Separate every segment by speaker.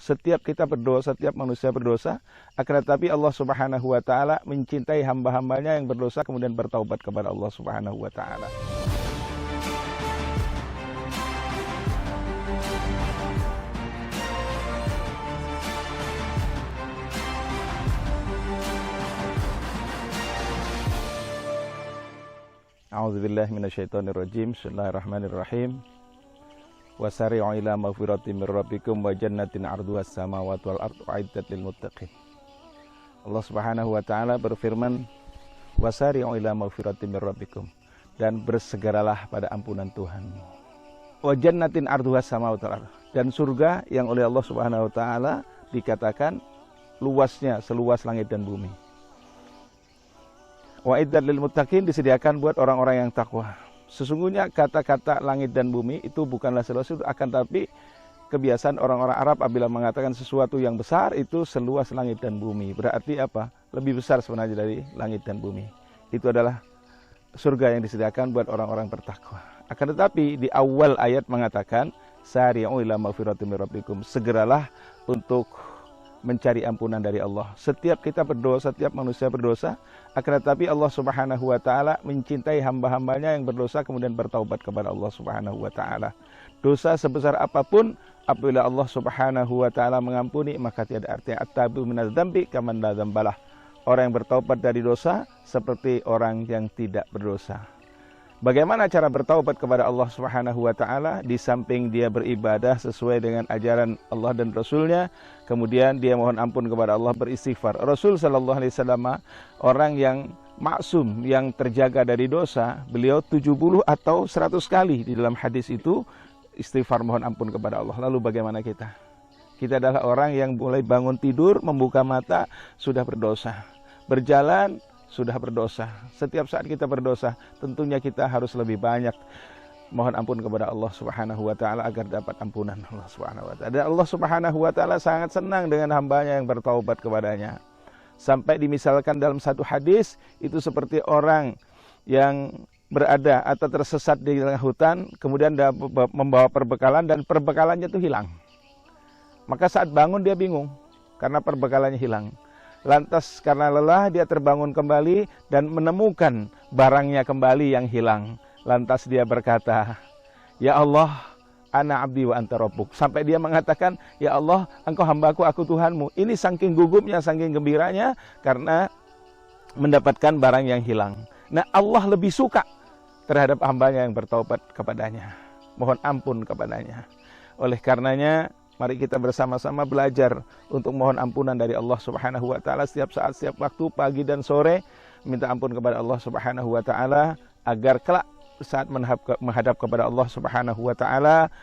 Speaker 1: Setiap kita berdosa, setiap manusia berdosa, akan tetapi Allah Subhanahu wa taala mencintai hamba-hambanya yang berdosa kemudian bertaubat kepada Allah Subhanahu wa taala. A'udzubillahi minasyaitonirrajim. Bismillahirrahmanirrahim. Wasari'u ila maghfiratin min rabbikum wa jannatin 'arduhas samawati wal ardu u'iddat lil muttaqin. Allah Subhanahu wa taala berfirman, wasari'u ila maghfiratin min rabbikum, dan bersegeralah pada ampunan Tuhan. Wa jannatin 'arduhas samawati wal ardu, dan surga yang oleh Allah Subhanahu wa taala dikatakan luasnya seluas langit dan bumi. Wa'iddat lil muttaqin, disediakan buat orang-orang yang takwa. Sesungguhnya kata-kata langit dan bumi itu bukanlah seluas itu, akan tapi kebiasaan orang-orang Arab apabila mengatakan sesuatu yang besar itu seluas langit dan bumi. Berarti apa? Lebih besar sebenarnya dari langit dan bumi. Itu adalah surga yang disediakan buat orang-orang bertakwa. Akan tetapi di awal ayat mengatakan sari'u ila maghfiratin min rabbikum, segeralah untuk mencari ampunan dari Allah. Setiap kita berdosa, setiap manusia berdosa, akan tetapi Allah Subhanahu wa taala mencintai hamba-hambanya yang berdosa kemudian bertaubat kepada Allah Subhanahu wa taala. Dosa sebesar apapun, apabila Allah Subhanahu wa taala mengampuni, maka tiada artinya. At-taibu minadz dzambi kaman la dzambalah. Orang yang bertaubat dari dosa seperti orang yang tidak berdosa. Bagaimana cara bertaubat kepada Allah Subhanahu wa taala? Di samping dia beribadah sesuai dengan ajaran Allah dan Rasulnya, kemudian dia mohon ampun kepada Allah, beristighfar. Rasul sallallahu alaihi wasallam orang yang maksum, yang terjaga dari dosa. Beliau 70 atau 100 kali di dalam hadis itu istighfar, mohon ampun kepada Allah. Lalu bagaimana kita? Kita adalah orang yang mulai bangun tidur, membuka mata sudah berdosa. Berjalan sudah berdosa. Setiap saat kita berdosa, tentunya kita harus lebih banyak mohon ampun kepada Allah Subhanahu wa taala agar dapat ampunan Allah Subhanahu wa taala. Dan Allah Subhanahu wa taala sangat senang dengan hambanya yang bertaubat kepadanya. Sampai dimisalkan dalam satu hadis, itu seperti orang yang berada atau tersesat di tengah hutan, kemudian dia membawa perbekalan dan perbekalannya itu hilang. Maka saat bangun dia bingung karena perbekalannya hilang. Lantas karena lelah dia terbangun kembali dan menemukan barangnya kembali yang hilang. Lantas dia berkata, "Ya Allah, ana abdi wa anta rabbuk." Sampai dia mengatakan, "Ya Allah, engkau hambaku, aku Tuhanmu." Ini saking gugupnya, saking gembiranya karena mendapatkan barang yang hilang. Nah, Allah lebih suka terhadap hambanya yang bertaubat kepadanya, mohon ampun kepadanya. Oleh karenanya, mari kita bersama-sama belajar untuk mohon ampunan dari Allah Subhanahu wa taala setiap saat, setiap waktu, pagi dan sore, minta ampun kepada Allah Subhanahu wa taala agar kelak saat menghadap kepada Allah Subhanahu wa taala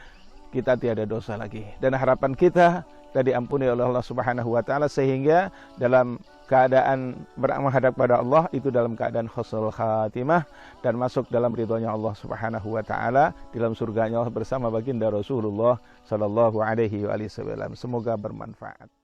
Speaker 1: kita tiada dosa lagi. Dan harapan kita diampuni oleh Allah Subhanahu wa taala sehingga dalam keadaan menghadap kepada Allah itu dalam keadaan husnul khatimah dan masuk dalam ridhonya Allah Subhanahu wa taala, dalam surganya Allah bersama baginda Rasulullah sallallahu alaihi wasallam. Semoga bermanfaat.